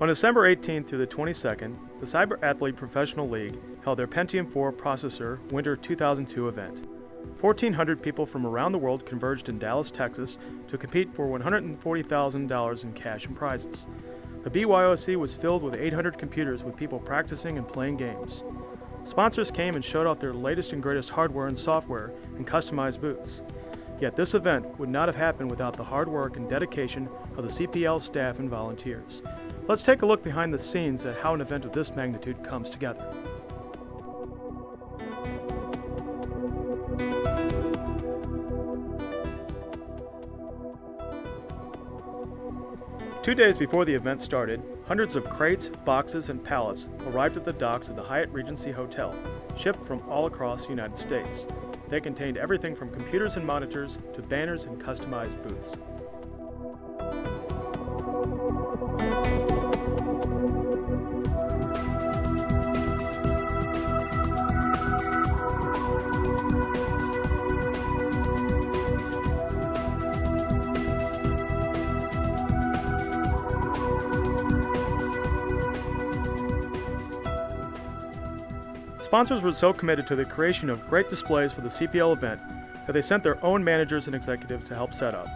On December 18th through the 22nd, the Cyber Athlete Professional League held their Pentium 4 processor Winter 2002 event. 1,400 people from around the world converged in Dallas, Texas to compete for $140,000 in cash and prizes. The BYOC was filled with 800 computers with people practicing and playing games. Sponsors came and showed off their latest and greatest hardware and software in customized booths. Yet this event would not have happened without the hard work and dedication of the CPL staff and volunteers. Let's take a look behind the scenes at how an event of this magnitude comes together. Two days before the event started, hundreds of crates, boxes, and pallets arrived at the docks of the Hyatt Regency Hotel, shipped from all across the United States. They contained everything from computers and monitors to banners and customized booths. Sponsors were so committed to the creation of great displays for the CPL event that they sent their own managers and executives to help set up.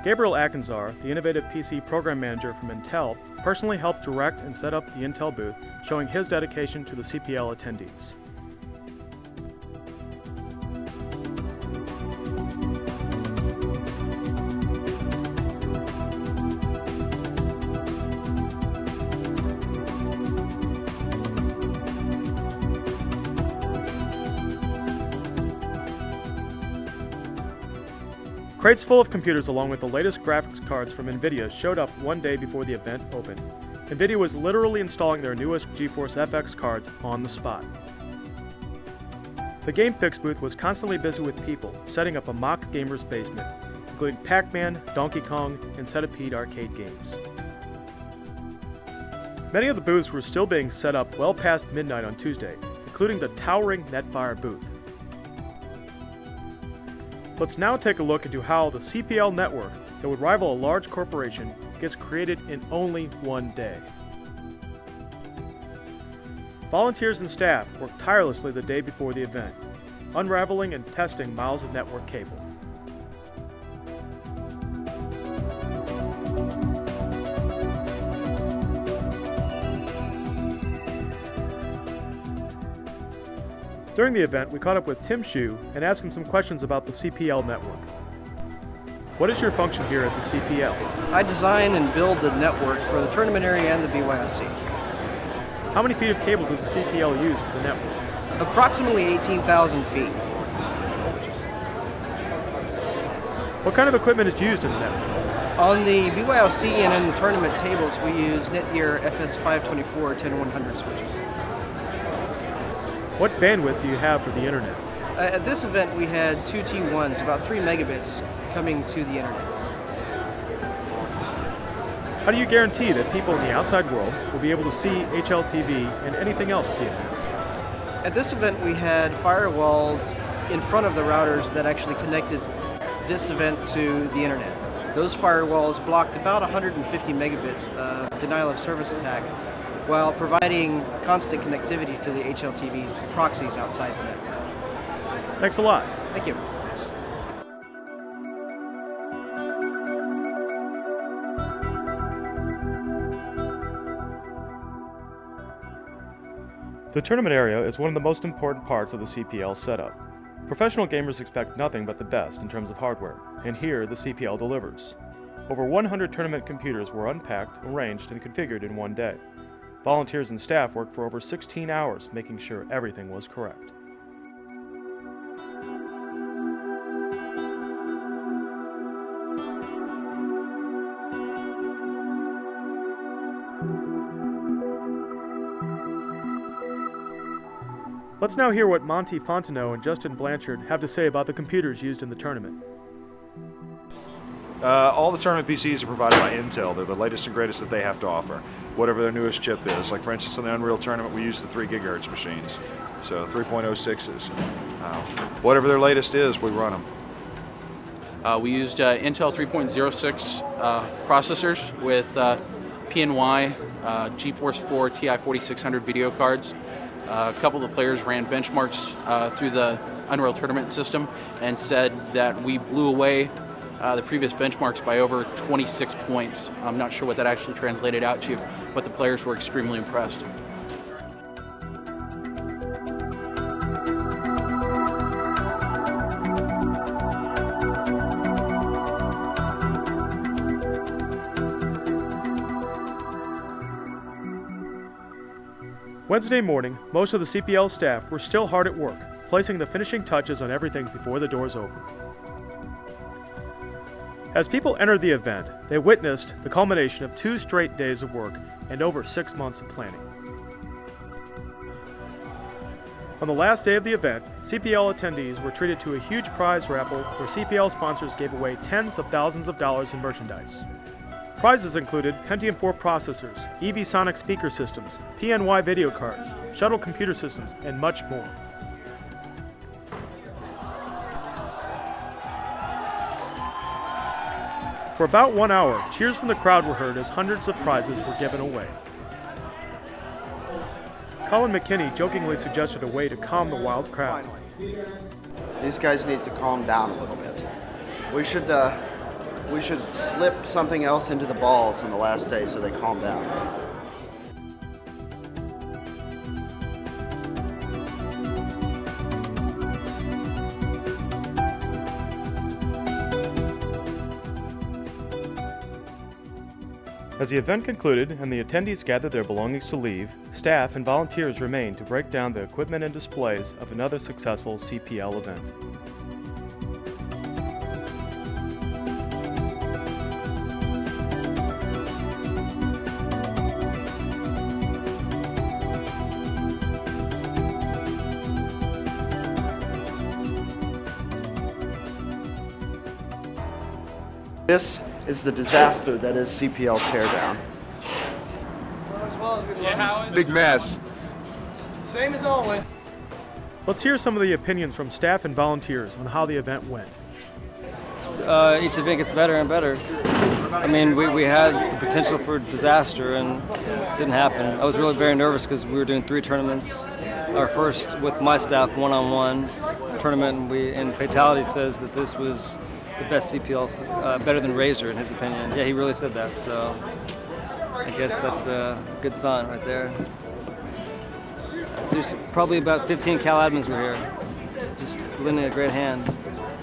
Gabriel Akinzar, the innovative PC program manager from Intel, personally helped direct and set up the Intel booth, showing his dedication to the CPL attendees. Crates full of computers along with the latest graphics cards from NVIDIA showed up one day before the event opened. NVIDIA was literally installing their newest GeForce FX cards on the spot. The Game Fix booth was constantly busy with people, setting up a mock gamer's basement, including Pac-Man, Donkey Kong, and Centipede arcade games. Many of the booths were still being set up well past midnight on Tuesday, including the towering Netfire booth. Let's now take a look into how the CPL network that would rival a large corporation gets created in only one day. Volunteers and staff worked tirelessly the day before the event, unraveling and testing miles of network cable. During the event, we caught up with Tim Hsu and asked him some questions about the CPL network. What is your function here at the CPL? I design and build the network for the tournament area and the BYOC. How many feet of cable does the CPL use for the network? Approximately 18,000 feet. What kind of equipment is used in the network? On the BYOC and in the tournament tables, we use Netgear FS524 10100 switches. What bandwidth do you have for the internet? At this event, we had two T1s, about 3 megabits, coming to the internet. How do you guarantee that people in the outside world will be able to see HLTV and anything else at the event? At this event, we had firewalls in front of the routers that actually connected this event to the internet. Those firewalls blocked about 150 megabits of denial of service attack while providing constant connectivity to the HLTV proxies outside the network. Thanks a lot. Thank you. The tournament area is one of the most important parts of the CPL setup. Professional gamers expect nothing but the best in terms of hardware, and here the CPL delivers. Over 100 tournament computers were unpacked, arranged, and configured in one day. Volunteers and staff worked for over 16 hours making sure everything was correct. Let's now hear what Monty Fontenot and Justin Blanchard have to say about the computers used in the tournament. All the tournament PCs are provided by Intel. They're the latest and greatest that they have to offer, whatever their newest chip is. Like for instance, in the Unreal tournament, we use the 3 gigahertz machines, so 3.06s. Whatever their latest is, we run them. We used Intel 3.06 processors with PNY GeForce 4 TI 4600 video cards. A couple of the players ran benchmarks through the Unreal Tournament system and said that we blew away the previous benchmarks by over 26 points. I'm not sure what that actually translated out to, but the players were extremely impressed. Wednesday morning, most of the CPL staff were still hard at work, placing the finishing touches on everything before the doors opened. As people entered the event, they witnessed the culmination of 2 straight days of work and over 6 months of planning. On the last day of the event, CPL attendees were treated to a huge prize raffle where CPL sponsors gave away tens of thousands of dollars in merchandise. Prizes included Pentium 4 processors, EV Sonic speaker systems, PNY video cards, shuttle computer systems, and much more. For about 1 hour, cheers from the crowd were heard as hundreds of prizes were given away. Colin McKinney jokingly suggested a way to calm the wild crowd. These guys need to calm down a little bit. We should slip something else into the balls on the last day so they calm down. As the event concluded and the attendees gathered their belongings to leave, staff and volunteers remained to break down the equipment and displays of another successful CPL event. This is the disaster that is CPL Teardown. Big mess. Same as always. Let's hear some of the opinions from staff and volunteers on how the event went. Each event gets better and better. I mean, we had the potential for disaster and it didn't happen. I was really very nervous because we were doing 3 tournaments. Our first with my staff one-on-one tournament, and Fatality says that this was the best CPL, better than Razor in his opinion. Yeah, he really said that, so I guess that's a good sign right there. There's probably about 15 Cal admins were here, just lending a great hand.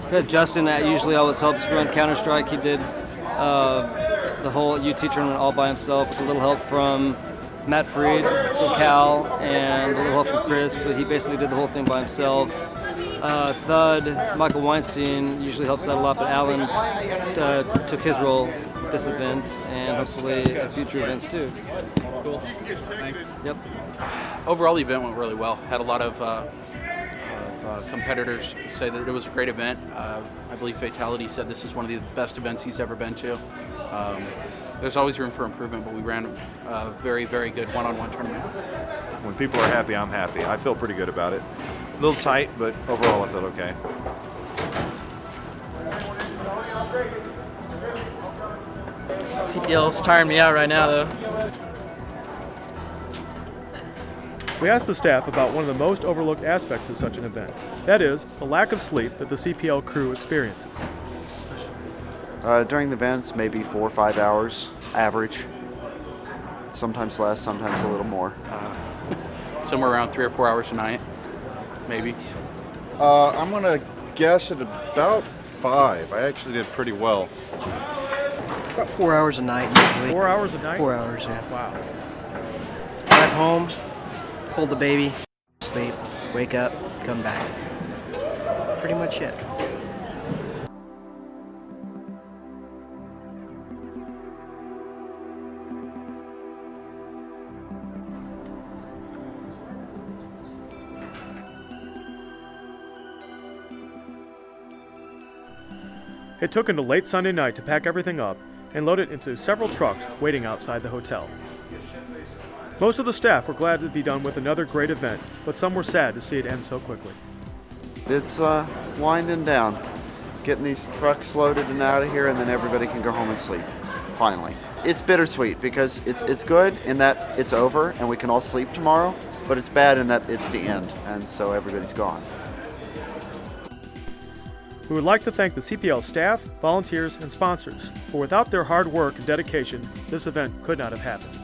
We had Justin that usually always helps run Counter-Strike. He did the whole UT tournament all by himself with a little help from Matt Freed from Cal and a little help from Chris, but he basically did the whole thing by himself. Thud, Michael Weinstein usually helps out a lot, but Alan took his role at this event and hopefully at future events too. Cool. Thanks. Yep. Overall, the event went really well. Had a lot of competitors say that it was a great event. I believe Fatality said this is one of the best events he's ever been to. There's always room for improvement, but we ran a very, very good one-on-one tournament. When people are happy, I'm happy. I feel pretty good about it. A little tight, but overall I feel okay. CPL's tiring me out right now, though. We asked the staff about one of the most overlooked aspects of such an event. That is, the lack of sleep that the CPL crew experiences. During the events, maybe 4 or 5 hours average. Sometimes less, sometimes a little more. Somewhere around 3 or 4 hours a night, maybe. I'm gonna guess at about 5. I actually did pretty well. About 4 hours a night usually. 4 hours a night? 4 hours, yeah. Wow. Drive home, hold the baby, sleep, wake up, come back. Pretty much it. It took until late Sunday night to pack everything up and load it into several trucks waiting outside the hotel. Most of the staff were glad to be done with another great event, but some were sad to see it end so quickly. It's winding down. Getting these trucks loaded and out of here, and then everybody can go home and sleep. finally. It's bittersweet because it's good in that it's over and we can all sleep tomorrow, but it's bad in that it's the end, and so everybody's gone. We would like to thank the CPL staff, volunteers, and sponsors, for without their hard work and dedication, this event could not have happened.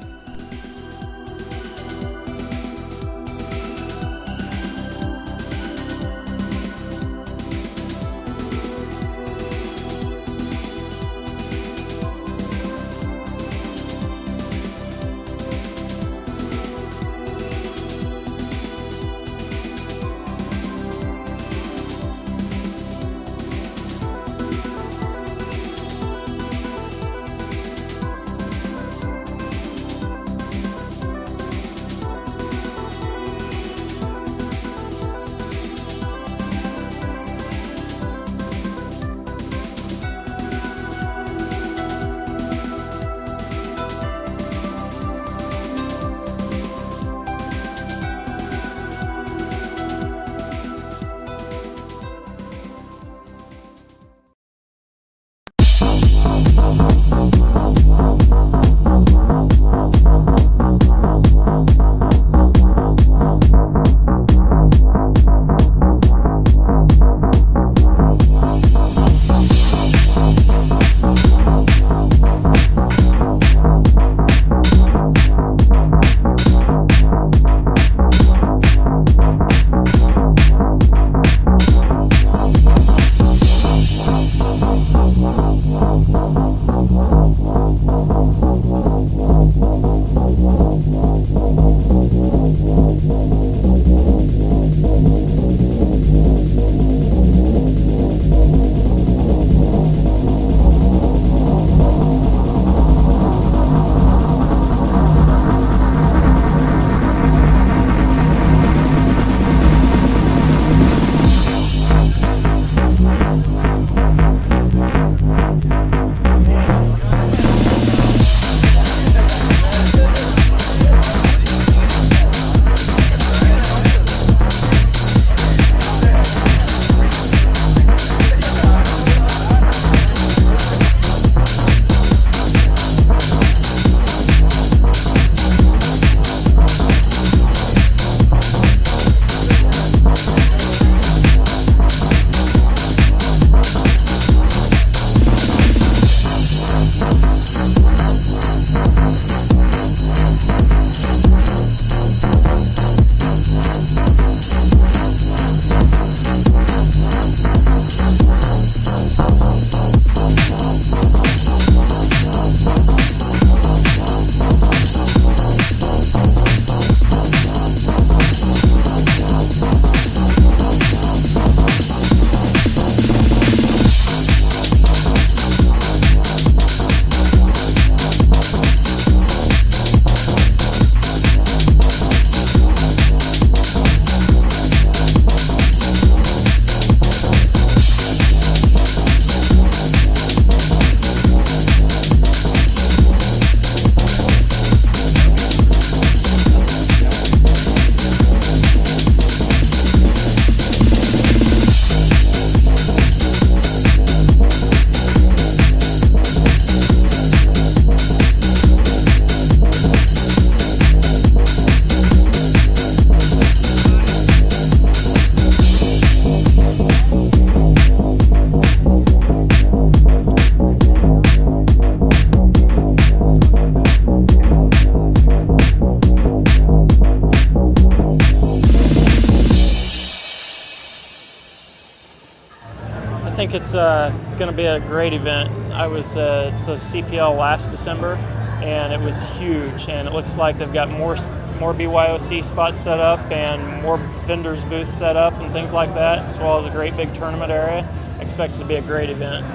think it's going to be a great event. I was at the CPL last December, and it was huge. And it looks like they've got more BYOC spots set up and more vendors booths set up and things like that, as well as a great big tournament area. I expect it to be a great event.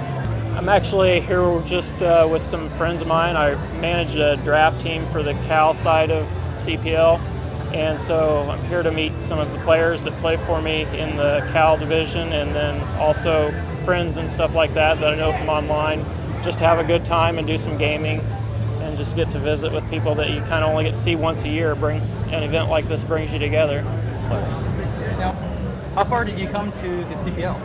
I'm actually here just with some friends of mine. I manage a draft team for the Cal side of CPL, and so I'm here to meet some of the players that play for me in the Cal division, and then also friends and stuff like that I know from online. Just have a good time and do some gaming, and just get to visit with people that you kind of only get to see once a year. An event like this brings you together. Now, how far did you come to the CPL?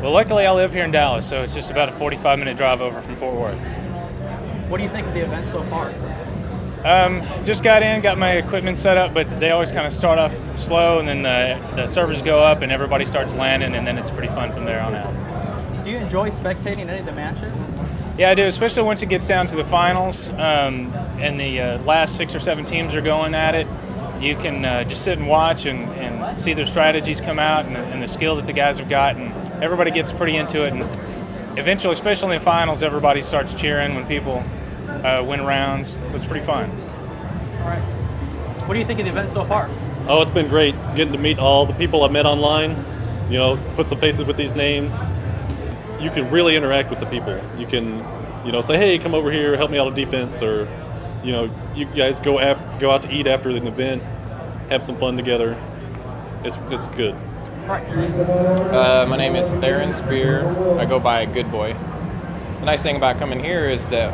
Well, luckily I live here in Dallas, so it's just about a 45-minute drive over from Fort Worth. What do you think of the event so far? Just got in, got my equipment set up, but they always kind of start off slow, and then the servers go up, and everybody starts landing, and then it's pretty fun from there on out. Do you enjoy spectating any of the matches? Yeah, I do, especially once it gets down to the finals, and the last 6 or 7 teams are going at it. You can just sit and watch and see their strategies come out and the skill that the guys have got, and everybody gets pretty into it. And eventually, especially in the finals, everybody starts cheering when people win rounds, so it's pretty fun. All right. What do you think of the event so far? Oh, it's been great getting to meet all the people I've met online, put some faces with these names. You can really interact with the people. You can, say, hey, come over here, help me out on defense, or, you guys go out to eat after an event, have some fun together. It's good. All right. My name is Theron Spear. I go by Good Boy. The nice thing about coming here is that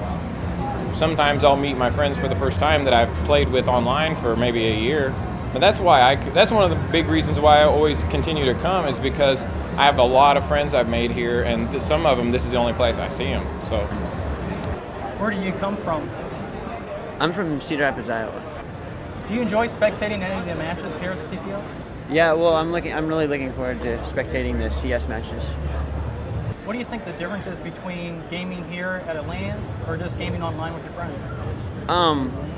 sometimes I'll meet my friends for the first time that I've played with online for maybe a year. But that's one of the big reasons why I always continue to come, is because I have a lot of friends I've made here, and some of them, this is the only place I see them. So, where do you come from? I'm from Cedar Rapids, Iowa. Do you enjoy spectating any of the matches here at the CPL? Yeah, well, I'm really looking forward to spectating the CS matches. What do you think the difference is between gaming here at a LAN or just gaming online with your friends?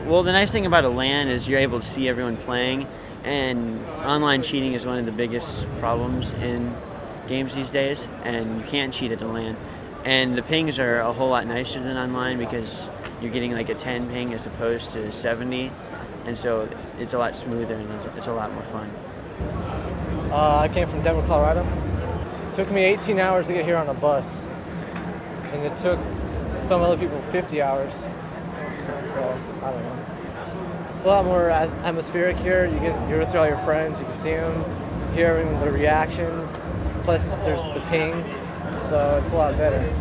Well, the nice thing about a LAN is you're able to see everyone playing, and online cheating is one of the biggest problems in games these days, and you can't cheat at a LAN. And the pings are a whole lot nicer than online because you're getting like a 10 ping as opposed to 70, and so it's a lot smoother and it's a lot more fun. I came from Denver, Colorado. It took me 18 hours to get here on a bus, and it took some other people 50 hours. So, I don't know. It's a lot more atmospheric here. You're with all your friends, you can see them, hear the reactions, plus there's the ping, so it's a lot better.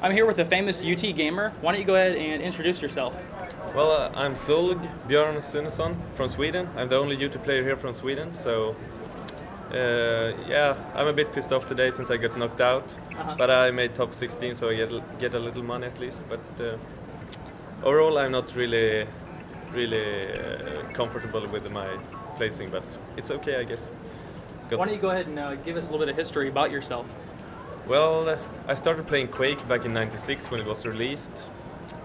I'm here with a famous UT gamer. Why don't you go ahead and introduce yourself? Well, I'm Solg Björn Sunesson from Sweden. I'm the only UT player here from Sweden, so yeah, I'm a bit pissed off today since I got knocked out. But I made top 16, so I get a little money at least. But overall, I'm not really comfortable with my placing, but it's okay, I guess. Why don't you go ahead and give us a little bit of history about yourself? Well, I started playing Quake back in '96 when it was released.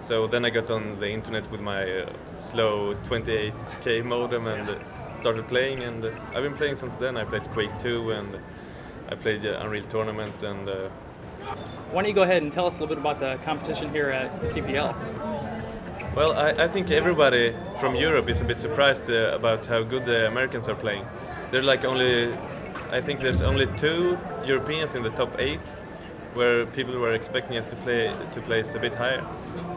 So then I got on the internet with my slow 28k modem and started playing, and I've been playing since then. I played Quake 2 and I played the Unreal Tournament. And why don't you go ahead and tell us a little bit about the competition here at the CPL? Well, I think everybody from Europe is a bit surprised about how good the Americans are playing. I think there's only 2 Europeans in the top 8, where people were expecting us to place a bit higher.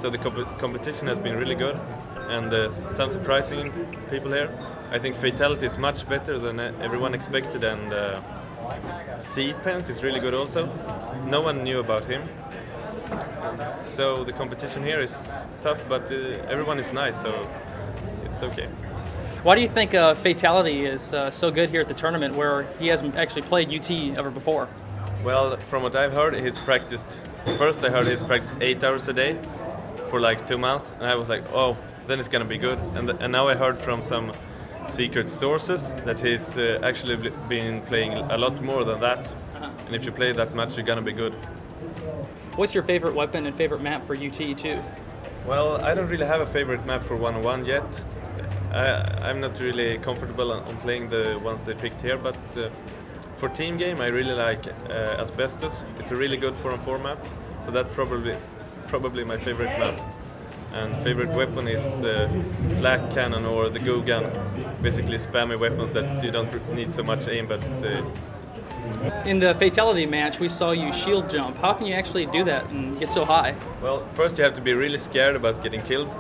So the competition has been really good, and some surprising people here. I think Fatality is much better than everyone expected, and CPL is really good also. No one knew about him. So the competition here is tough, but everyone is nice, so it's okay. Why do you think Fatality is so good here at the tournament, where he hasn't actually played UT ever before? Well, from what I've heard, first I heard he's practiced 8 hours a day for like 2 months, and I was like, oh, then it's gonna be good. And now I heard from some secret sources that he's actually been playing a lot more than that. And if you play that much, you're gonna be good. What's your favorite weapon and favorite map for UT too? Well, I don't really have a favorite map for 1-on-1 yet. I'm not really comfortable on playing the ones they picked here, but for team game, I really like Asbestos. It's a really good 4-on-4 map, so that's probably my favorite map. And favorite weapon is flak cannon or the goo gun. Basically spammy weapons that you don't need so much aim, but in the Fatality match, we saw you shield jump. How can you actually do that and get so high? Well, first you have to be really scared about getting killed.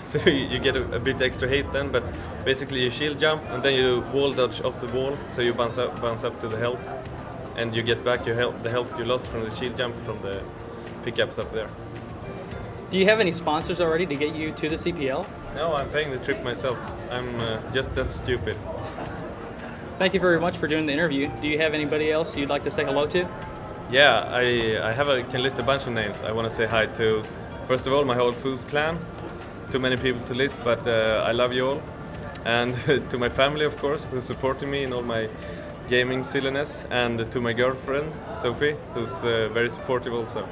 So you get a bit extra hit then, but basically you shield jump and then you wall dodge off the wall, so you bounce up to the health, and you get back the health you lost from the shield jump from the pickups up there. Do you have any sponsors already to get you to the CPL? No, I'm paying the trip myself. I'm just that stupid. Thank you very much for doing the interview. Do you have anybody else you'd like to say hello to? Yeah, I can list a bunch of names. I want to say hi to, first of all, my whole Foos clan. Too many people to list, but I love you all. And to my family, of course, who's supporting me in all my gaming silliness, and to my girlfriend, Sophie, who's very supportive also.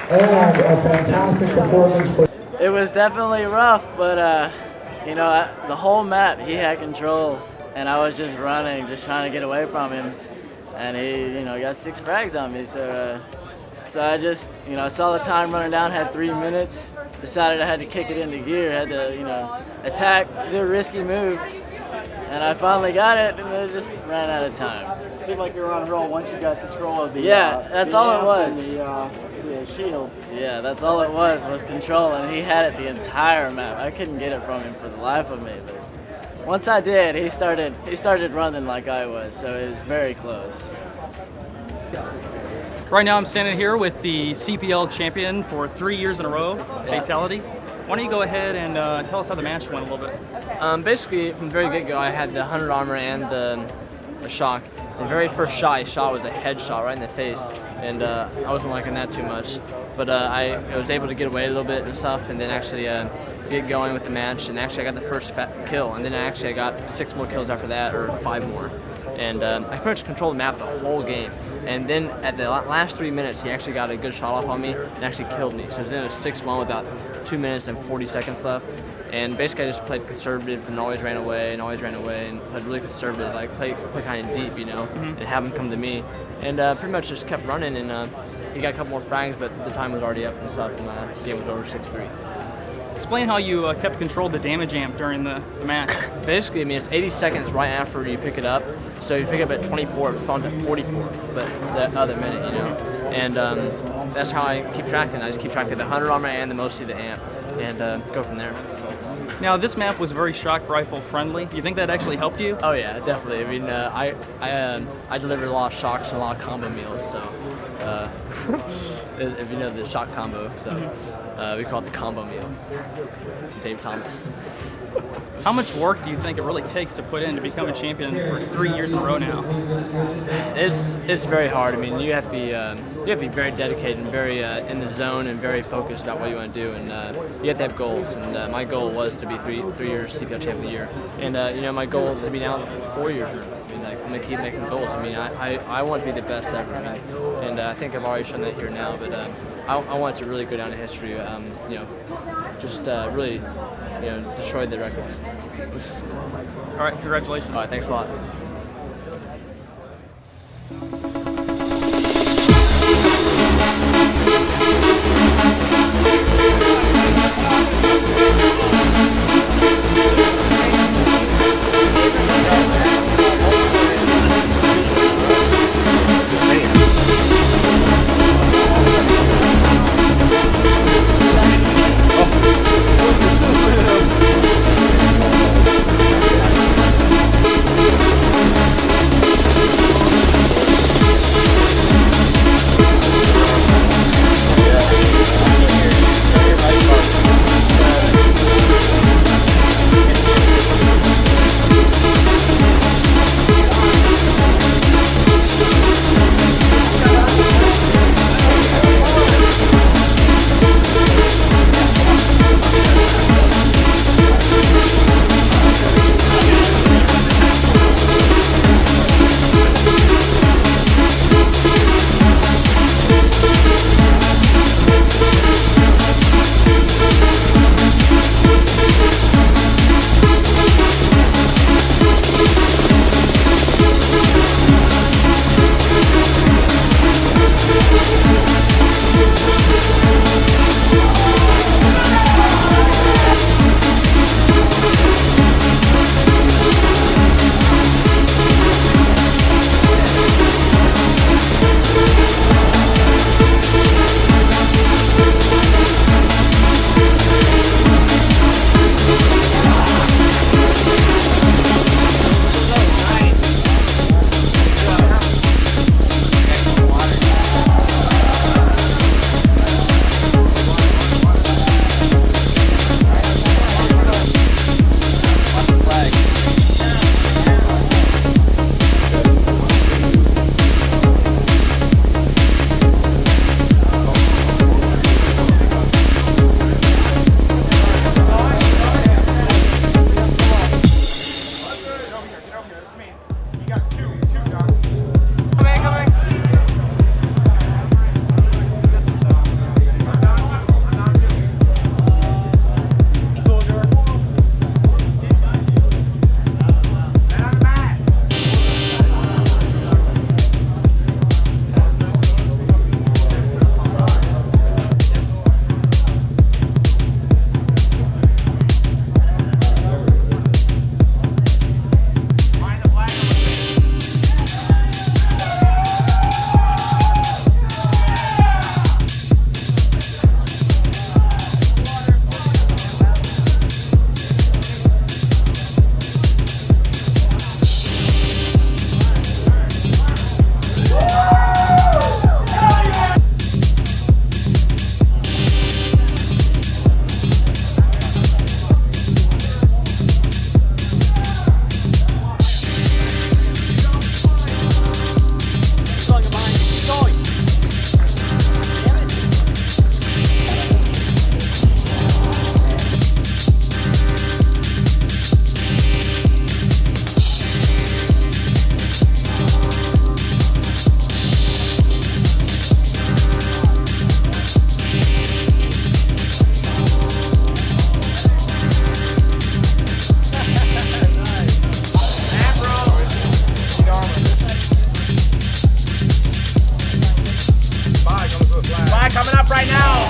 And a fantastic performance for It was definitely rough, but you know, the whole map he had control, and I was just running, just trying to get away from him, and he, you know, got 6 frags on me. So I just, you know, I saw the time running down, had 3 minutes, decided I had to kick it into gear, had to, you know, attack, do a risky move, and I finally got it, and it just ran out of time. It seemed like you were on a roll once you got control of the that's all it was. The shields. Yeah, that's all it was control, and he had it the entire map. I couldn't get it from him for the life of me, but once I did, he started running like I was, so it was very close. Right now I'm standing here with the CPL champion for 3 years in a row, Fatality. Why don't you go ahead and tell us how the match went a little bit? Basically, from the very get-go, I had the 100 armor and the shock. The very first shot I shot was a headshot right in the face, and I wasn't liking that too much. But I was able to get away a little bit and stuff, and then actually get going with the match. And actually, I got the first kill, and then I got 6 more kills after that, or 5 more. And I pretty much controlled the map the whole game. And then at the last 3 minutes, he actually got a good shot off on me and actually killed me. So then it was 6-1 with about 2 minutes and 40 seconds left. And basically, I just played conservative and always ran away and played really conservative, like play kind of deep, you know, and have him come to me. And pretty much just kept running, and he got a couple more frags, but the time was already up and stuff, and the game was over 6-3. Explain how you kept control of the damage amp during the match. Basically, I mean, it's 80 seconds right after you pick it up. So you pick it up at 24, it spawns at 44, but the other minute, you know. And that's how I keep tracking. I just keep tracking the 100 armor and the most of the amp, and go from there. Now, this map was very shock rifle friendly. Do you think that actually helped you? Oh yeah, definitely. I mean, I delivered a lot of shocks and a lot of combo meals, so if you know the shock combo, so we call it the combo meal. Dave Thomas. How much work do you think it really takes to put in to become a champion for 3 years in a row now? It's very hard. I mean, you have to be very dedicated and very in the zone and very focused about what you want to do, and you have to have goals. And my goal was to be three years CPL champion of the year, and you know, my goal is to be now 4 years. I mean, like, I'm gonna keep making goals. I mean, I want to be the best ever. I mean, and I think I've already shown that here now, but I want to really go down in history. You know, just really, you know, destroy the records. All right, congratulations. All right, thanks a lot. right now.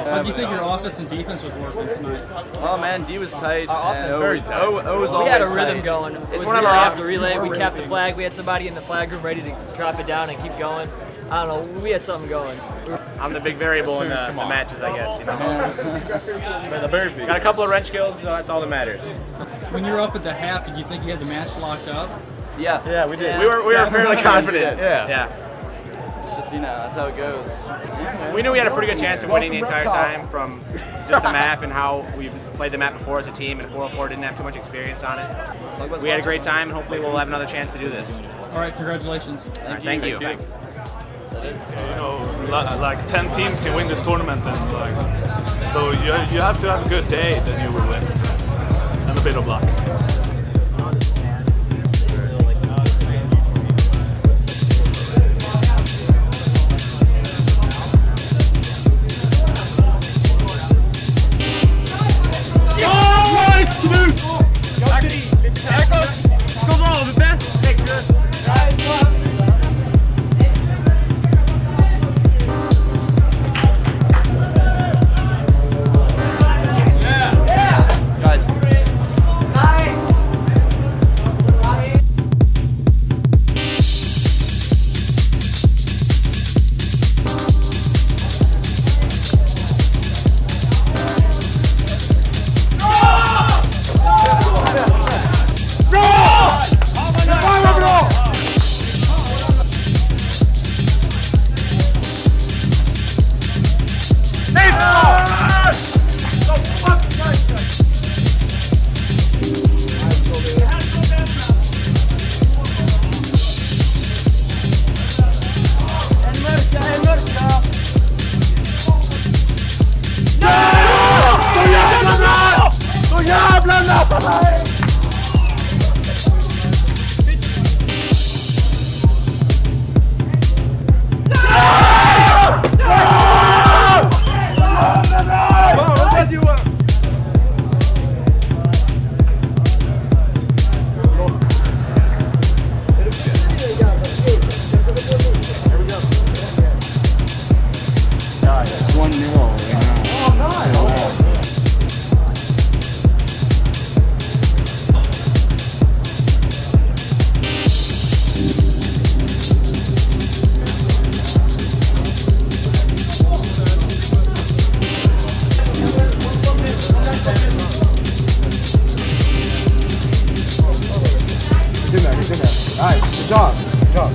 How do you think your offense and defense was working tonight? Oh man, D was tight. Very tight. O was We had a always rhythm tight. going. It was one of our after relay. We capped the flag. We had somebody in the flag room ready to drop it down and keep going. I don't know. We had something going. I'm the big variable in the matches, I guess. You know. Got a couple of wrench skills, so that's all that matters. When you were up at the half, did you think you had the match locked up? Yeah. Yeah, we did. We were fairly confident. Yeah. It's just, you know, that's how it goes. We knew we had a pretty good chance of winning the entire time from just the map and how we've played the map before as a team, and 404 didn't have too much experience on it. We had a great time, and hopefully we'll have another chance to do this. All right, congratulations. All right, thank you. Thanks. You know, like 10 teams can win this tournament, and so you have to have a good day, then you will win. So, and a bit of luck. Nice. Good job. Good job.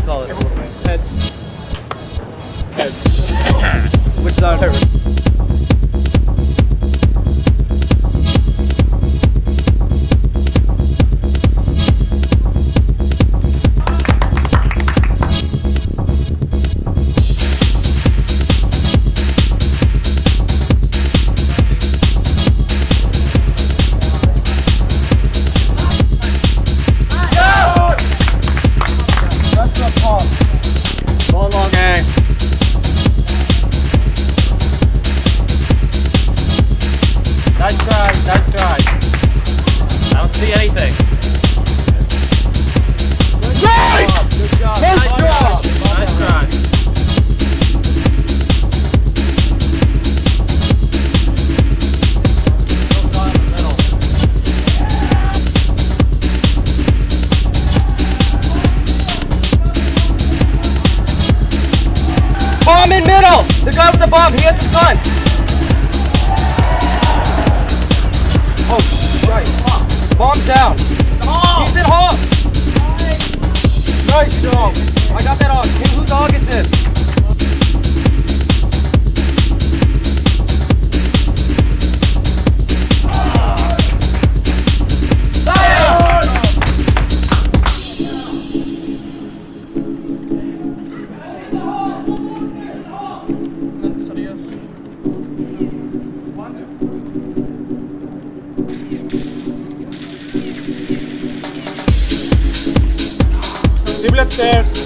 call it? Heads. Heads. Which side? The guy with the bomb, he has the gun. Oh, right. Bomb's down. He's in hall. Nice dog. I got that on. Hey, whose dog is this? People upstairs.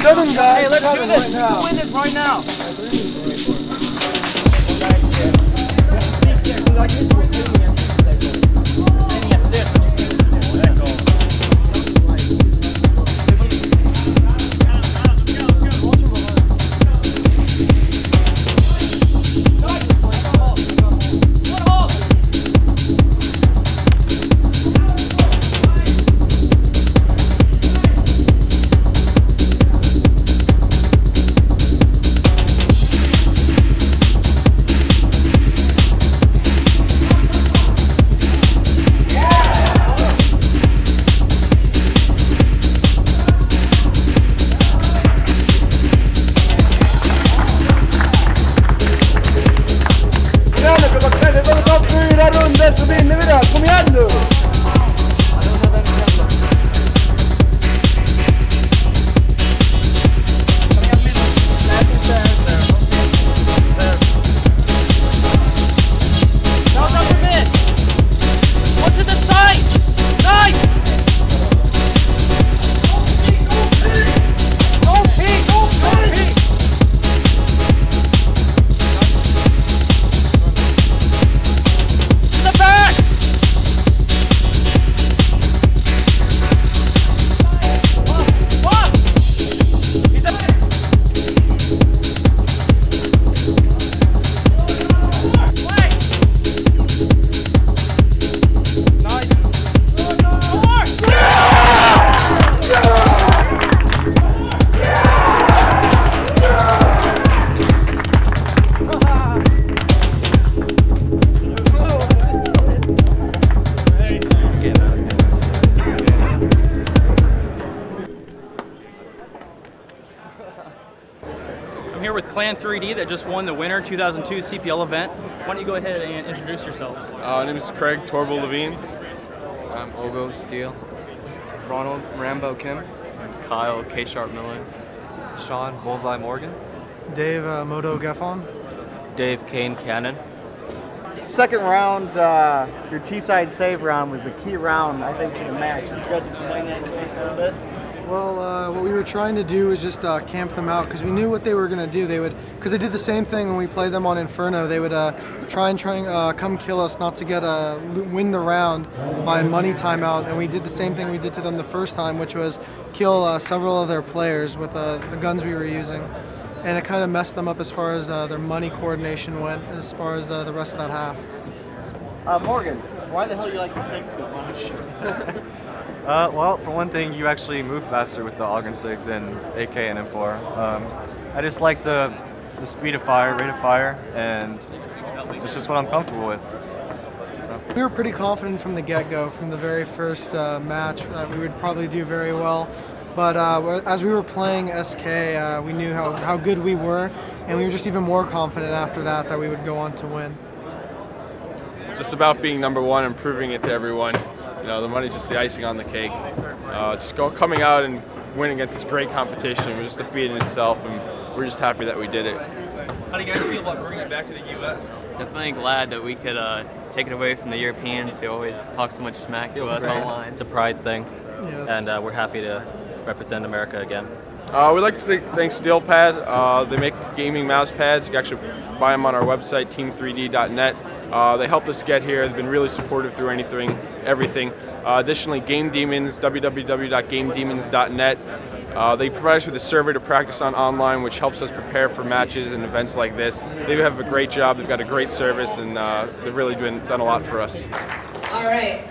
Seven guys. Hey, let's do this. We can win this right now. Så vinner vi det, kom igen nu! I'm here with Clan 3D that just won the Winter 2002 CPL event. Why don't you go ahead and introduce yourselves? My name is Craig Torval Levine. I'm Ogo Steele. Ronald Rambo Kim. Kyle K. Sharp Miller. Sean Bullseye Morgan. Dave Moto Gaffon. Dave Kane Cannon. Second round, your T-side save round was the key round, I think, to the match. Could you guys explain that to us a little bit? Well, what we were trying to do was just camp them out because we knew what they were going to do. They would, because they did the same thing when we played them on Inferno. They would try and come kill us, not to get win the round by money timeout. And we did the same thing we did to them the first time, which was kill several of their players with the guns we were using. and it kind of messed them up as far as their money coordination went, as far as the rest of that half. Morgan, why the hell do you like the 6 so much? Well, for one thing, you actually move faster with the Augen Sig than AK and M4. I just like the speed of fire, rate of fire, and it's just what I'm comfortable with. So. We were pretty confident from the get-go, from the very first match, that we would probably do very well. But as we were playing SK, we knew how good we were, and we were just even more confident after that we would go on to win. It's just about being number one and proving it to everyone. You know, the money's just the icing on the cake. Coming out and winning against this great competition was just a feat in itself, and we're just happy that we did it. How do you guys feel about bringing it back to the U.S.? Definitely glad that we could take it away from the Europeans who always talk so much smack to us online. It's a pride thing, and we're happy to represent America again. We'd like to thank SteelPad. They make gaming mouse pads. You can actually buy them on our website, team3d.net. They helped us get here. They've been really supportive through everything. Additionally, Game Demons, www.gamedemons.net. They provide us with a server to practice on online, which helps us prepare for matches and events like this. They have a great job. They've got a great service, and they've really done a lot for us. All right,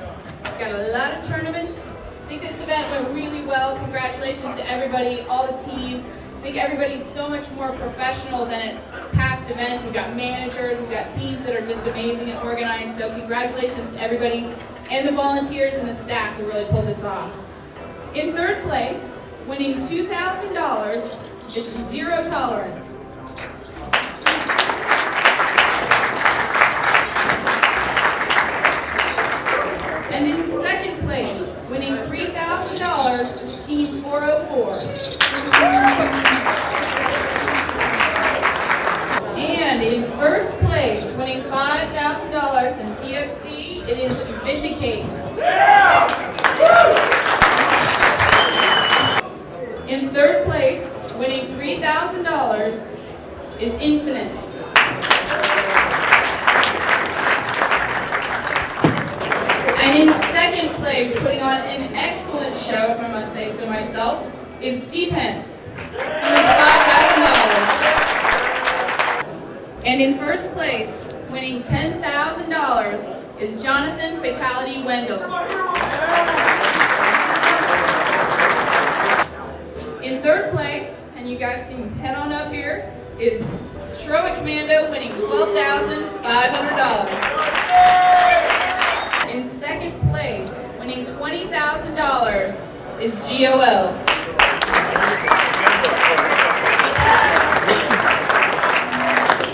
got a lot of tournaments. I think this event went really well. Congratulations to everybody, all the teams. I think everybody's so much more professional than at past events. We've got managers, we've got teams that are just amazing and organized. So congratulations to everybody and the volunteers and the staff who really pulled this off. In third place, winning $2,000, it's Zero Tolerance. And in second place, winning $3,000, is Team 404. And in first place, winning $5,000 in TFC, it is Vindicate. In third place, winning $3,000, is Infinite. And in second place, putting on an excellent show, if I must say so myself, is C-Pence, winning $5,000. And in first place, winning $10,000, is Jonathan Fatality Wendell. In third place, and you guys can head on up here, is Stroa Commando, winning $12,500. In second place, winning $20,000, is GOL.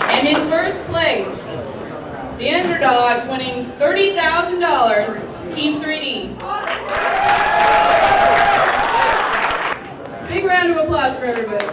And in first place, the underdogs, winning $30,000, Team 3D. Big round of applause for everybody.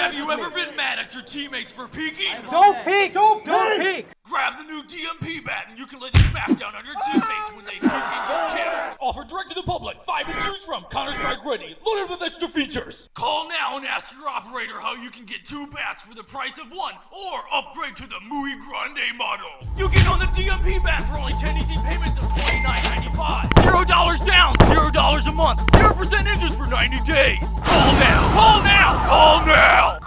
Have you ever been mad at your teammates for peeking? Don't peek! Don't peek! Grab the new DMP bat and you can lay the smack down on your teammates when they peek and get killed. Offered direct to the public, 5 to choose from, Counter-Strike ready, loaded with extra features. Call now and ask your operator how you can get 2 bats for the price of 1 or upgrade to the Muy Grande model. You get on the DMP bat for only 10 easy payments of $29.95. $0 down, $0 a month, 0% interest for 90 days. Call now, call now, call now!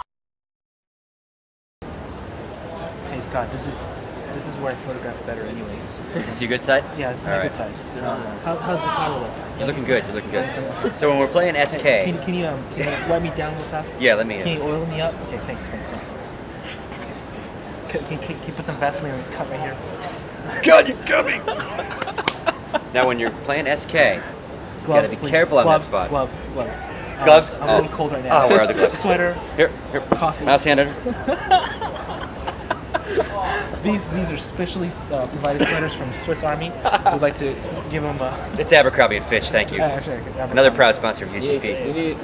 Hey Scott, this is where I photograph better anyways. Is this your good side? Yeah, this is All my right. good side. How's the camera look? You're looking good. You're looking good. So when we're playing SK, Hey, can you wipe me down real fast? Yeah, let me. Can you oil me up? Okay, thanks. Can you put some Vaseline on this cut right here? God, you're coming! Now when you're playing SK, you gotta be careful on that spot. Gloves. Gloves? I'm a little cold right now. Oh, where are the gloves? Sweater. Here. Coffee. Mouse hand under. These are specially provided sweaters from Swiss Army. We'd like to give them a... It's Abercrombie and Fitch, thank you. Actually, Another proud sponsor of UGP.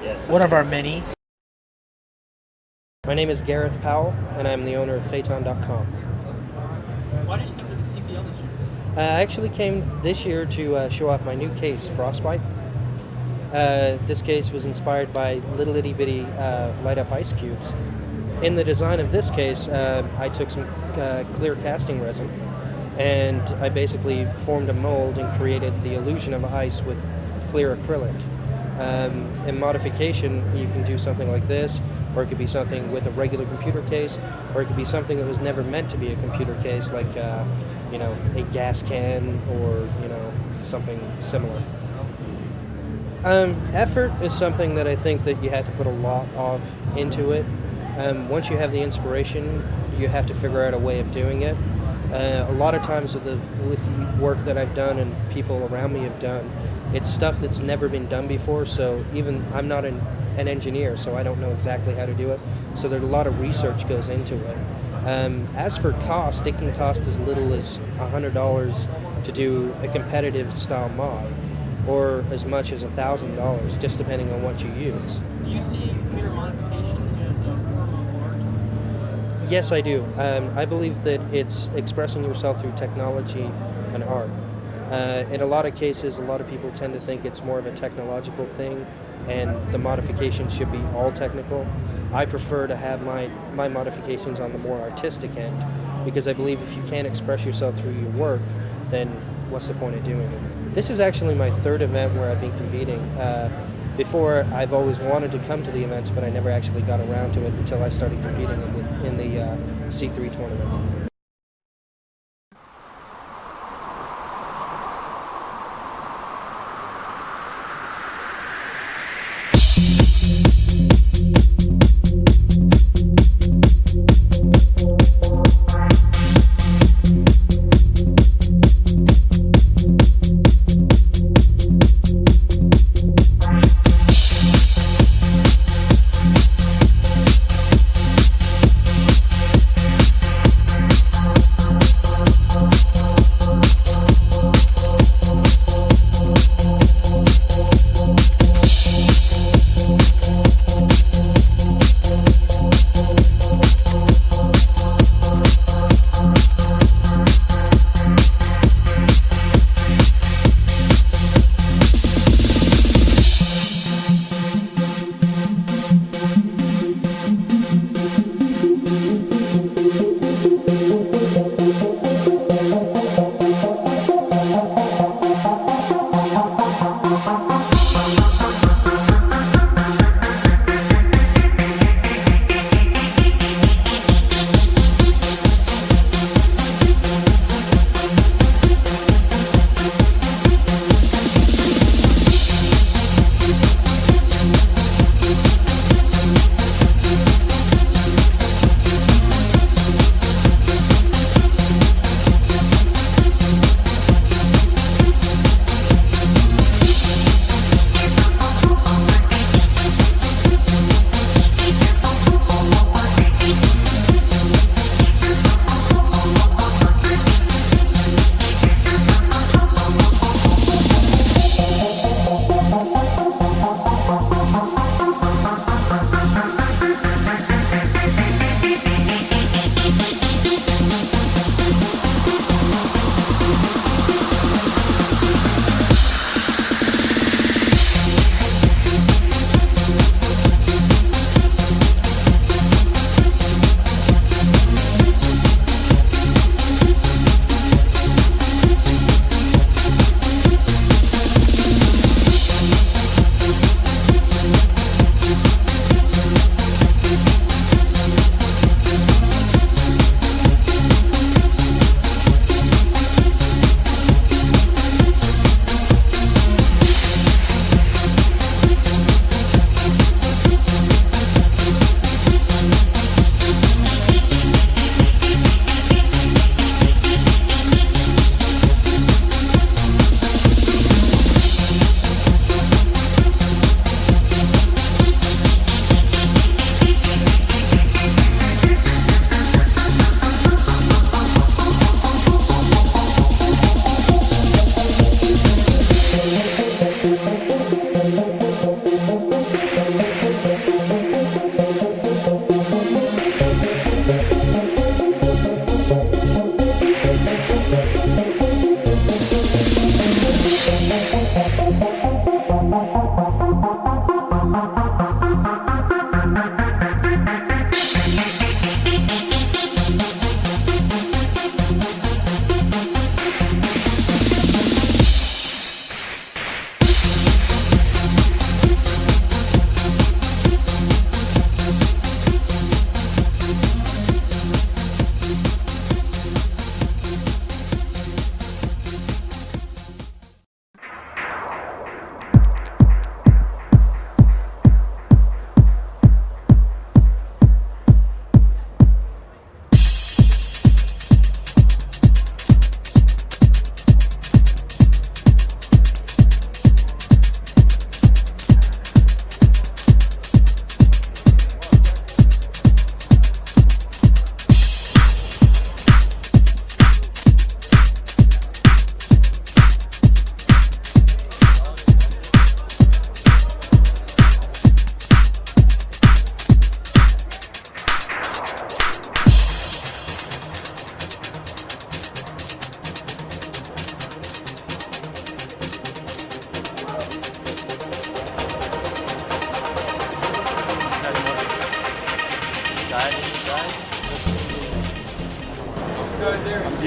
Yes. One of our many. My name is Gareth Powell, and I'm the owner of Phaeton.com. Why did you come to the CPL this year? I actually came this year to show off my new case, Frostbite. This case was inspired by little itty bitty light-up ice cubes. In the design of this case, I took some clear casting resin, and I basically formed a mold and created the illusion of ice with clear acrylic. In modification, you can do something like this, or it could be something with a regular computer case, or it could be something that was never meant to be a computer case, like a gas can or something similar. Effort is something that I think that you have to put a lot of into it. Once you have the inspiration, you have to figure out a way of doing it. A lot of times with work that I've done and people around me have done, it's stuff that's never been done before, so even I'm not an engineer, so I don't know exactly how to do it. So there's a lot of research goes into it. As for cost, it can cost as little as $100 to do a competitive style mod, or as much as $1,000, just depending on what you use. Do you see computer modification as a form of art? Yes, I do. I believe that it's expressing yourself through technology and art. In a lot of cases, a lot of people tend to think it's more of a technological thing, and the modifications should be all technical. I prefer to have my modifications on the more artistic end, because I believe if you can't express yourself through your work, then what's the point of doing it? This is actually my 3rd event where I've been competing. Before, I've always wanted to come to the events, but I never actually got around to it until I started competing in the C3 tournament.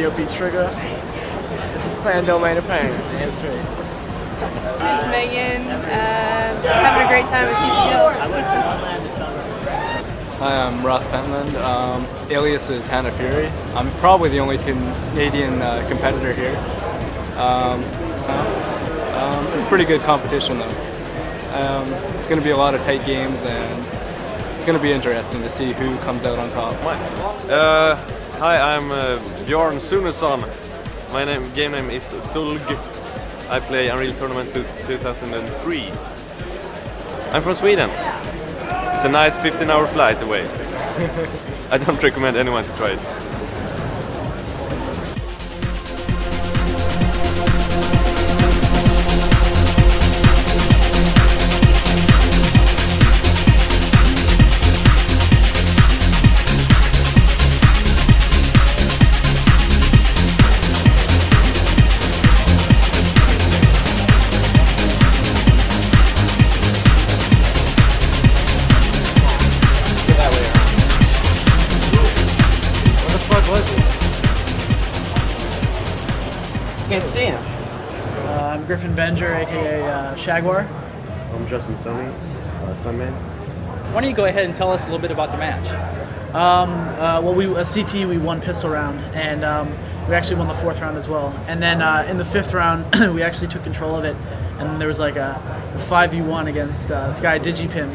DOP Trigger. This is Plan Domain of Pain. Damn straight. My name's Megan. Having a great time at CPL. Hi, I'm Ross Pentland. Alias is Hannah Fury. I'm probably the only Canadian competitor here. It's a pretty good competition though. It's going to be a lot of tight games and it's going to be interesting to see who comes out on top. Hi, I'm Bjorn Sunesson. My game name is Stulg. I play Unreal Tournament 2003. I'm from Sweden. It's a nice 15-hour flight away. I don't recommend anyone to try it. Can't see him. I'm Griffin Benger, aka Shagwar. I'm Justin Sunny, Sunman. Why don't you go ahead and tell us a little bit about the match? Well, CT we won pistol round, and we actually won the 4th round as well. And then in the 5th round, we actually took control of it, and there was like a 5v1 against this guy Digipimp,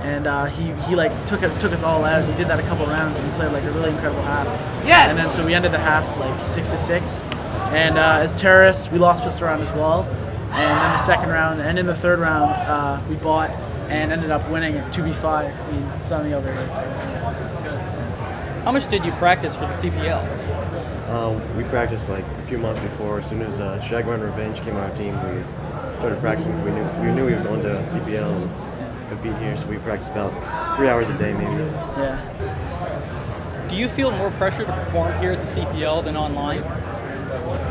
and he like took us all out. We did that a couple rounds, and we played like a really incredible half. Yes. And then so we ended the half like 6-6. And as terrorists, we lost pistol round as well. And then the 2nd round, and in the 3rd round, we bought and ended up winning at 2v5. I mean, Sunny over here. So. How much did you practice for the CPL? We practiced like a few months before. As soon as Shagwar and Revenge came on our team, we started practicing. We knew we were going to CPL and compete here, so we practiced about 3 hours a day maybe. Yeah. Do you feel more pressure to perform here at the CPL than online?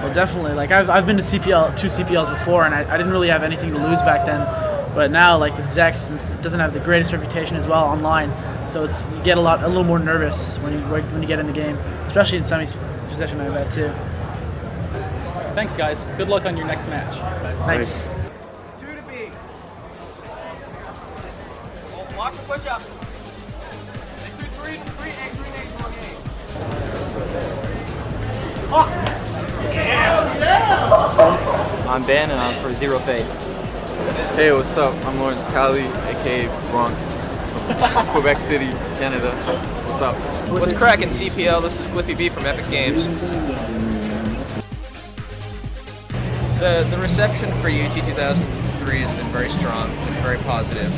Well, definitely. Like I've been to two CPLs before, and I didn't really have anything to lose back then. But now, like with Zex, since it doesn't have the greatest reputation as well online, so you get a little more nervous when you get in the game, especially in Semi's position, I bet too. Thanks, guys. Good luck on your next match. Thanks. Watch the push up. Let's do three eggs on game. I'm Ben and I'm for Zero Fade. Hey, what's up? I'm Lawrence Cali, aka Bronx, from Quebec City, Canada. What's up? What's cracking, CPL? This is Clippy B from Epic Games. The reception for UT 2003 has been very strong, it's been very positive.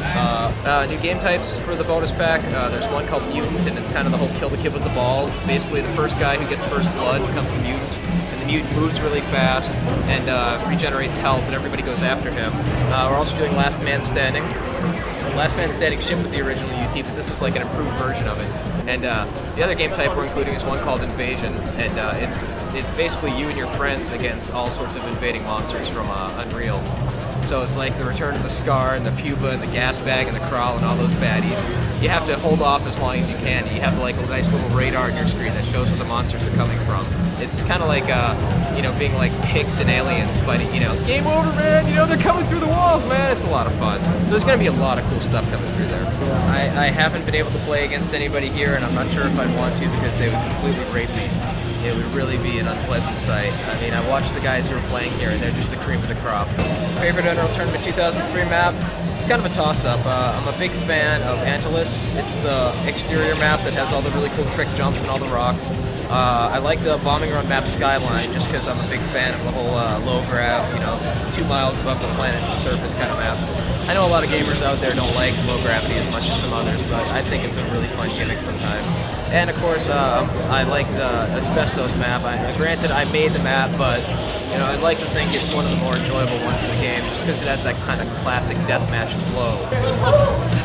New game types for the bonus pack. There's one called Mutant, and it's kind of the whole kill the kid with the ball. Basically, the first guy who gets first blood becomes the mutant, and the mutant moves really fast and regenerates health, and everybody goes after him. We're also doing Last Man Standing. Last Man Standing shipped with the original UT, but this is like an improved version of it. And the other game type we're including is one called Invasion, and it's basically you and your friends against all sorts of invading monsters from Unreal. So it's like the return of the Scar and the Pupa and the Gas Bag and the Crawl and all those baddies. You have to hold off as long as you can. You have like a nice little radar on your screen that shows where the monsters are coming from. It's kind of like, being like pigs and aliens fighting, game over, man, they're coming through the walls, man. It's a lot of fun. So there's going to be a lot of cool stuff coming through there. I haven't been able to play against anybody here, and I'm not sure if I'd want to because they would completely rape me. It would really be an unpleasant sight. I mean, I watched the guys who are playing here, and they're just the cream of the crop. Favorite Unreal Tournament 2003 map? It's kind of a toss-up. I'm a big fan of Antilus. It's the exterior map that has all the really cool trick jumps and all the rocks. I like the bombing run map Skyline just because I'm a big fan of the whole low grav, 2 miles above the planet's surface kind of maps. I know a lot of gamers out there don't like low gravity as much as some others, but I think it's a really fun gimmick sometimes. And of course, I like the Asbestos map. Granted, I made the map, but I'd like to think it's one of the more enjoyable ones in the game, just because it has that kind of classic deathmatch flow.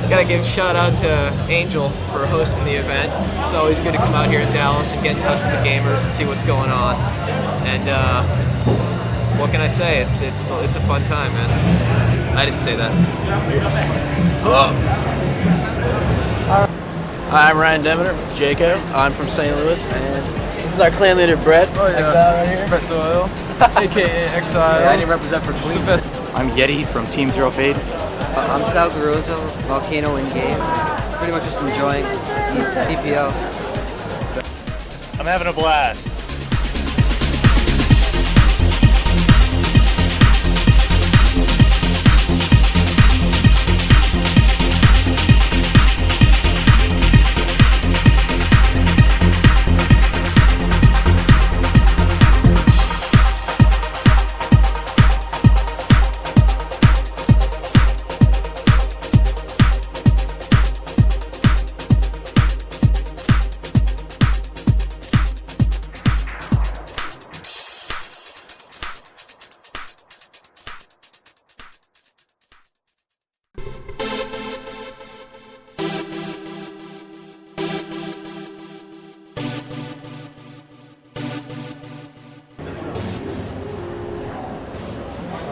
Gotta give a shout out to Angel for hosting the event. It's always good to come out here in Dallas and get in touch with the gamers and see what's going on. And what can I say? It's a fun time, man. I didn't say that. Hi, I'm Ryan Demeter, Jacob. I'm from St. Louis, and this is our clan leader, Brett. Oh, yeah. Exile right here. Brett Doyle, a.k.a. Exile. Yeah, I need to represent for Clean. I'm Yeti from Team Zero Fade. I'm Sal Garozo, Volcano in game. Pretty much just enjoying CPL. I'm having a blast.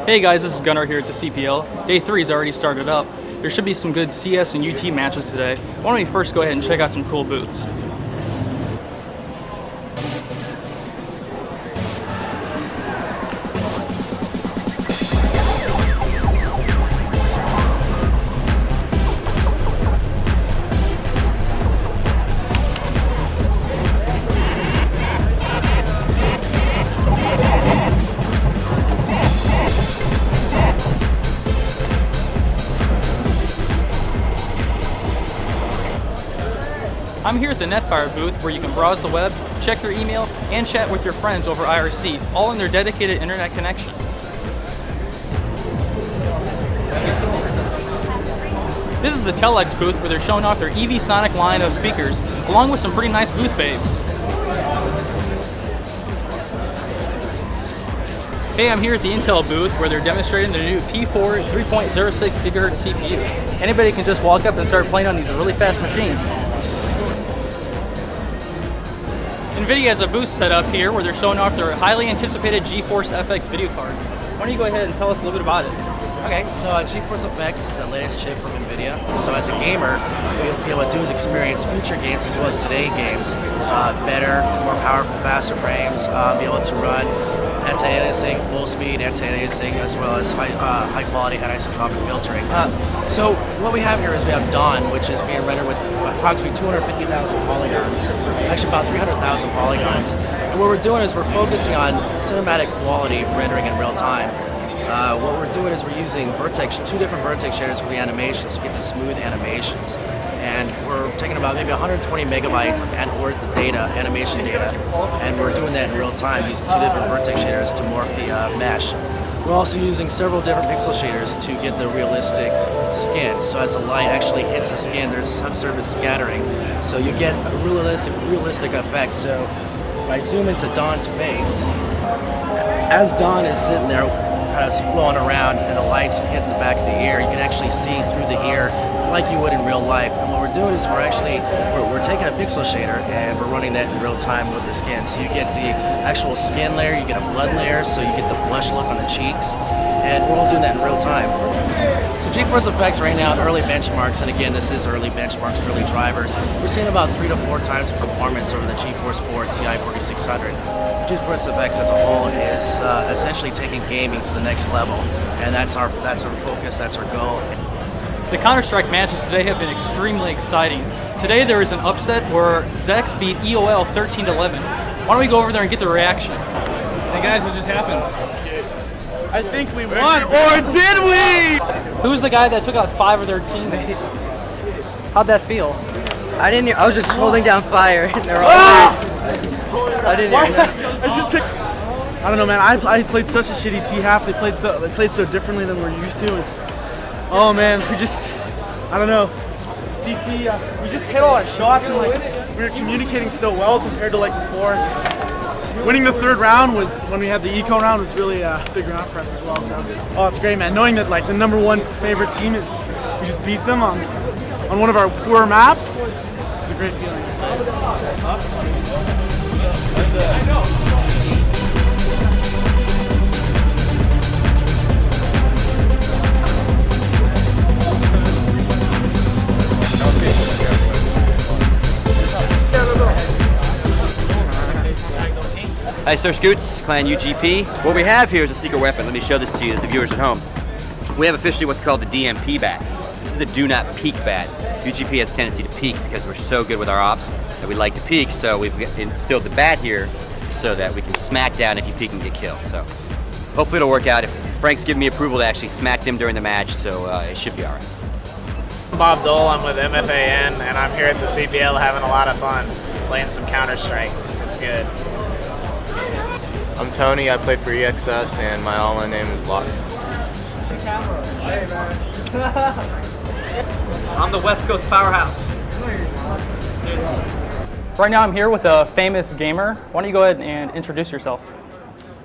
Hey guys, this is Gunnar here at the CPL. Day 3 has already started up. There should be some good CS and UT matches today. Why don't we first go ahead and check out some cool booths. I'm here at the Netfire booth where you can browse the web, check your email, and chat with your friends over IRC, all in their dedicated internet connection. This is the Telex booth where they're showing off their EV Sonic line of speakers, along with some pretty nice booth babes. Hey, I'm here at the Intel booth where they're demonstrating their new P4 3.06 GHz CPU. Anybody can just walk up and start playing on these really fast machines. NVIDIA has a booth set up here where they're showing off their highly anticipated GeForce FX video card. Why don't you go ahead and tell us a little bit about it? Okay, so GeForce FX is the latest chip from NVIDIA. So as a gamer, what you'll be able to do is experience future games as well as today games. Better, more powerful, faster frames, be able to run anti-aliasing, full speed anti-aliasing, as well as high quality anisotropic filtering. So what we have here is we have Dawn, which is being rendered with approximately 250,000 polygons, actually about 300,000 polygons. And what we're doing is we're focusing on cinematic quality rendering in real time. What we're doing is we're using two different vertex shaders for the animations to get the smooth animations. And we're taking about maybe 120 megabytes of animation data, and we're doing that in real time using two different vertex shaders to morph the mesh. We're also using several different pixel shaders to get the realistic skin. So as the light actually hits the skin, there's subsurface scattering. So you get a realistic effect. So if I zoom into Dawn's face, as Dawn is sitting there kind of flowing around and the lights hit the back of the ear, you can actually see through the ear like you would in real life. And what we're doing is we're taking a pixel shader and we're running that in real time with the skin. So you get the actual skin layer, you get a blood layer, so you get the blush look on the cheeks. and we're all doing that in real time. So GeForce Effects right now at early benchmarks, and again, this is early benchmarks, early drivers, we're seeing about 3 to 4 times performance over the GeForce 4 Ti 4600. GeForce Effects as a whole is essentially taking gaming to the next level, and that's our focus, that's our goal. The Counter-Strike matches today have been extremely exciting. Today there is an upset where Zex beat EOL 13-11. Why don't we go over there and get the reaction? Hey guys, what just happened? I think we won, or did we? Who's the guy that took out 5 of their teammates? How'd that feel? I didn't hear, I was just holding down fire and they're all I didn't hear that. I don't know, man. I played such a shitty T half. They played so differently than we're used to. And, oh man, I don't know. DP, we just hit all our shots and like we were communicating so well compared to like before. Winning the 3rd round was when we had the eco round was really a big round for us as well. So, oh, it's great, man. Knowing that like the #1 favorite team is, we just beat them on one of our poor maps. It's a great feeling. Hi, Sir Scoots, Clan UGP. What we have here is a secret weapon. Let me show this to you, the viewers at home. We have officially what's called the DMP bat. This is the do not peek bat. UGP has a tendency to peek because we're so good with our ops that we like to peek, so we've instilled the bat here so that we can smack down if you peek and get killed. So hopefully it'll work out. If Frank's given me approval to actually smack them during the match, so it should be all right. I'm Bob Dole, I'm with MFAN, and I'm here at the CPL having a lot of fun playing some Counter-Strike. It's good. I'm Tony, I play for EXS, and my online name is Locke. I'm the West Coast Powerhouse. Right now I'm here with a famous gamer. Why don't you go ahead and introduce yourself?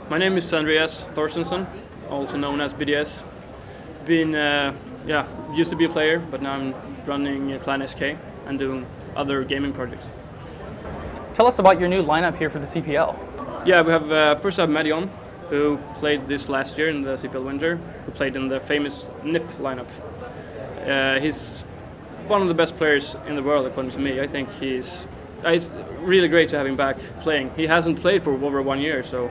My name is Andreas Thorstensson, also known as BDS. Used to be a player, but now I'm running Clan SK and doing other gaming projects. Tell us about your new lineup here for the CPL. Yeah, we have first up Medion, who played this last year in the CPL Winter, who played in the famous NIP lineup. He's one of the best players in the world, according to me. I think it's really great to have him back playing. He hasn't played for over 1 year, so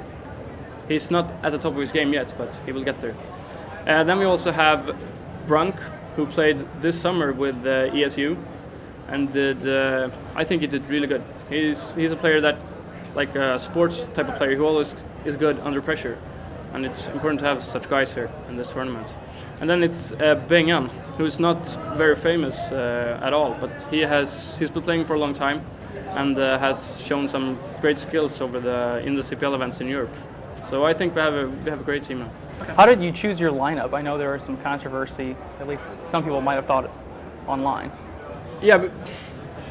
he's not at the top of his game yet, but he will get there. Then we also have Brunk, who played this summer with ESU, and I think he did really good. He's a player that, like a sports type of player, who always is good under pressure, and it's important to have such guys here in this tournament. And then it's Beng Yan, who's not very famous at all, but he's been playing for a long time and has shown some great skills in the CPL events in Europe. So I think we have a great team now. How did you choose your lineup? I know there was some controversy, at least some people might have thought it online. Yeah, but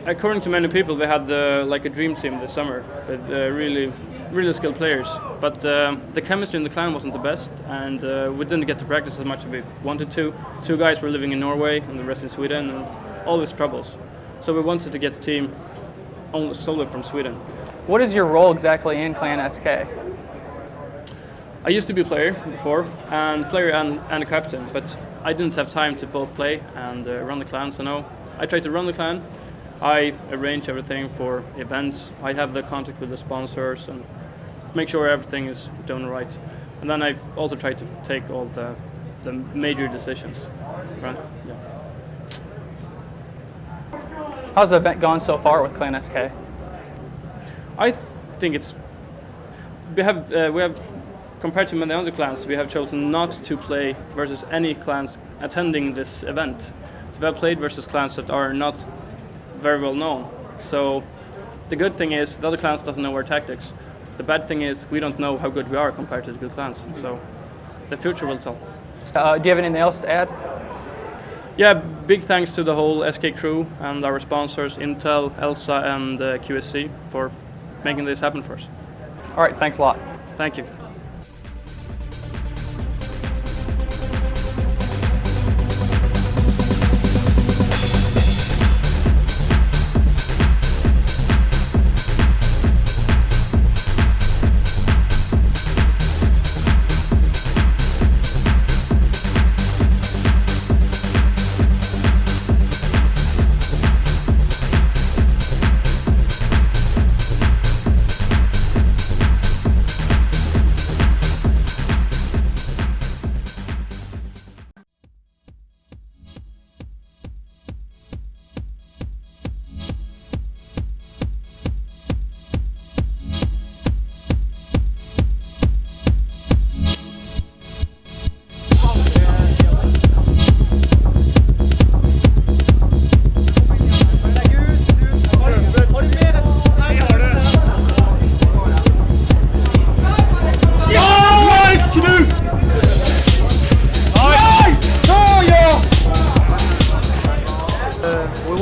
according to many people, they had like a dream team this summer with really skilled players. But the chemistry in the clan wasn't the best, and we didn't get to practice as much as we wanted to. 2 guys were living in Norway and the rest in Sweden, and always troubles. So we wanted to get the team solely from Sweden. What is your role exactly in Clan SK? I used to be a player before, and a captain, but I didn't have time to both play and run the clan, so now I try to run the clan. I arrange everything for events. I have the contact with the sponsors and make sure everything is done right. And then I also try to take all the major decisions. Right? Yeah. How's the event gone so far with Clan SK? I think we have compared to many other clans, we have chosen not to play versus any clans attending this event. So we have played versus clans that are not very well known. So the good thing is the other clans doesn't know our tactics. The bad thing is we don't know how good we are compared to the good clans. So the future will tell. Do you have anything else to add? Yeah, big thanks to the whole SK crew and our sponsors Intel, Elsa and QSC for making this happen for us. All right, thanks a lot. Thank you.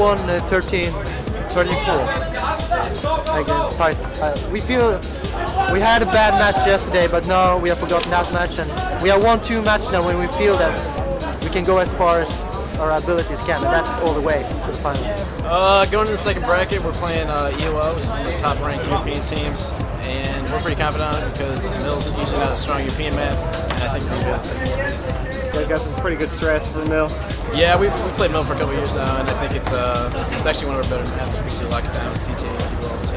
won 13-4 against Titan. We feel we had a bad match yesterday, but now we have forgotten that match, and we have won 2 matches now when we feel that we can go as far as our abilities can, and that's all the way to the final. Going to the second bracket, we're playing EOO, which is one of the top-ranked European teams, and we're pretty confident on it because Mill's usually not a strong European map, and I think we're going to take this one. They've got some pretty good strats for Mill. Yeah, we've played Mill for a couple of years now, and I think it's actually one of our better maps. We usually lock it down with CT and people else.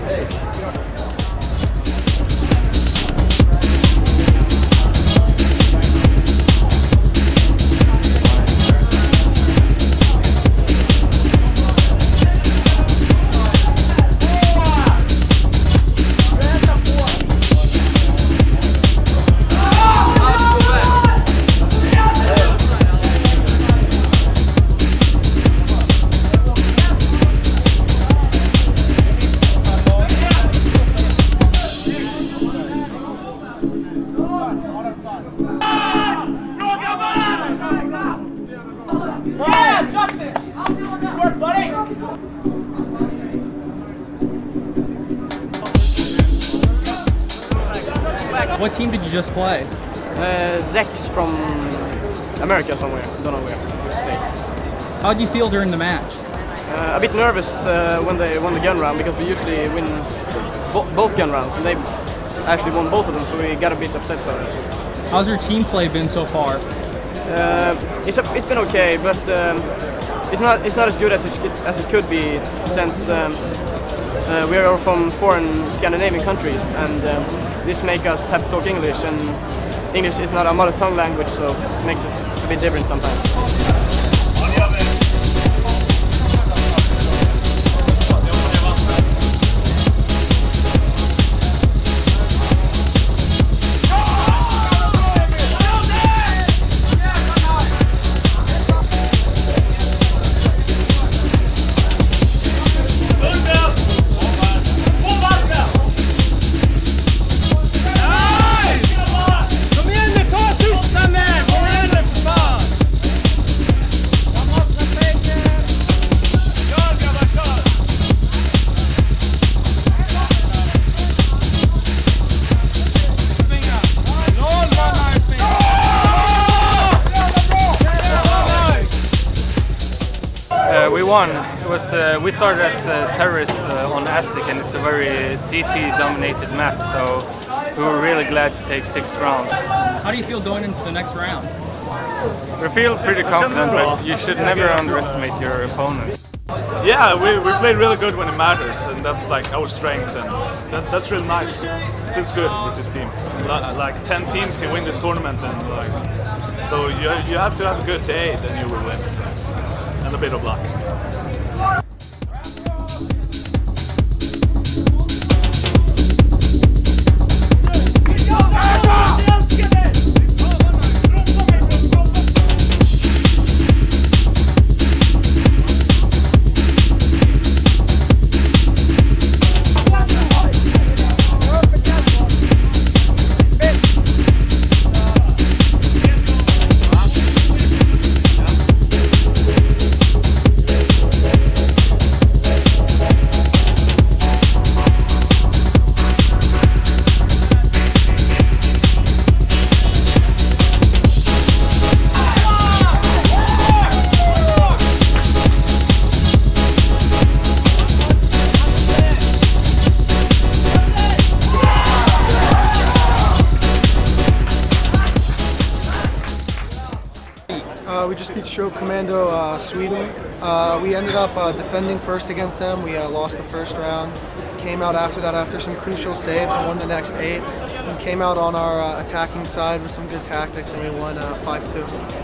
What team did you just play? Zex from America somewhere, don't know where. States. How did you feel during the match? A bit nervous when they won the gun round because we usually win both gun rounds, and they actually won both of them, so we got a bit upset about it. How's your team play been so far? It's been okay, but it's not as good as it could be, since we are from foreign Scandinavian countries, and this makes us have to talk English, and English is not our mother tongue language, so it makes us a bit different sometimes. We won. It was we started as terrorists on Aztec, and it's a very CT-dominated map. So we were really glad to take 6th round. How do you feel going into the next round? We feel pretty confident, but you should never underestimate your opponent. Yeah, we played really good when it matters, and that's like our strength, and that's really nice. It feels good with this team. Like 10 teams can win this tournament, and so you have to have a good day, then you will win. So. And a bit of luck. We just beat Stroke Commando Sweden. We ended up defending first against them. We lost the first round. Came out after that after some crucial saves and won the next 8. And came out on our attacking side with some good tactics, and we won 5-2.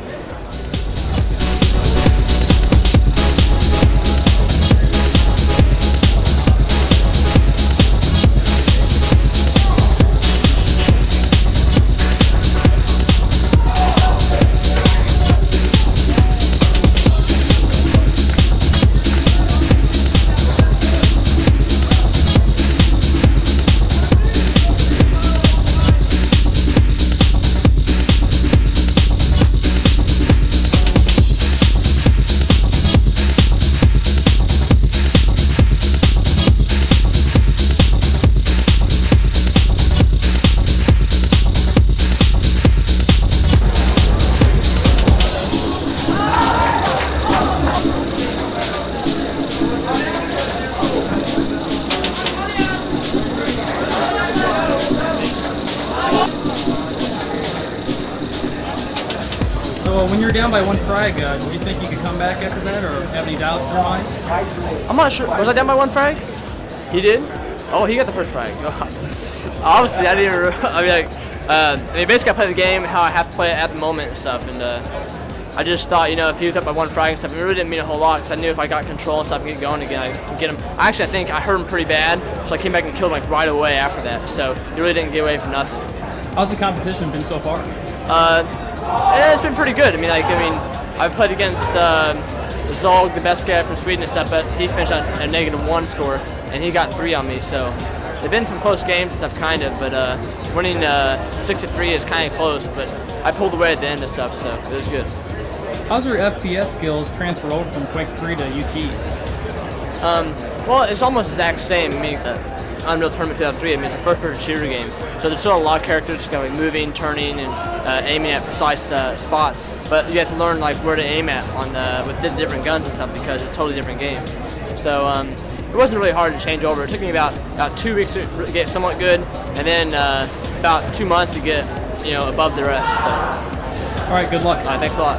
when you're down by 1 frag, do you think you could come back after that, or have any doubts in your mind? I'm not sure. Was I down by 1 frag? He did? Oh, he got the first frag. Obviously, I didn't. Basically, I play the game how I have to play it at the moment and stuff, and I just thought, if he was up by 1 frag and stuff, it really didn't mean a whole lot because I knew if I got control and stuff and get going again, I could get him. I think I hurt him pretty bad, so I came back and killed him like right away after that. So he really didn't get away from nothing. How's the competition been so far? It's been pretty good. I've played against Zolg, the best guy from Sweden and stuff, but he finished on a -1 score, and he got 3 on me. So they've been some close games and stuff, kind of, but winning 6-3 is kind of close. But I pulled away at the end and stuff, so it was good. How's your FPS skills transfer over from Quake 3 to UT? Well, it's almost the exact same. Unreal Tournament 2003, it's a first-person shooter game, so there's still a lot of characters kind of moving, turning, and aiming at precise spots. But you have to learn where to aim at with the different guns and stuff because it's a totally different game. So it wasn't really hard to change over. It took me about 2 weeks to get somewhat good, and then about 2 months to get above the rest. So. All right, good luck. Thanks a lot.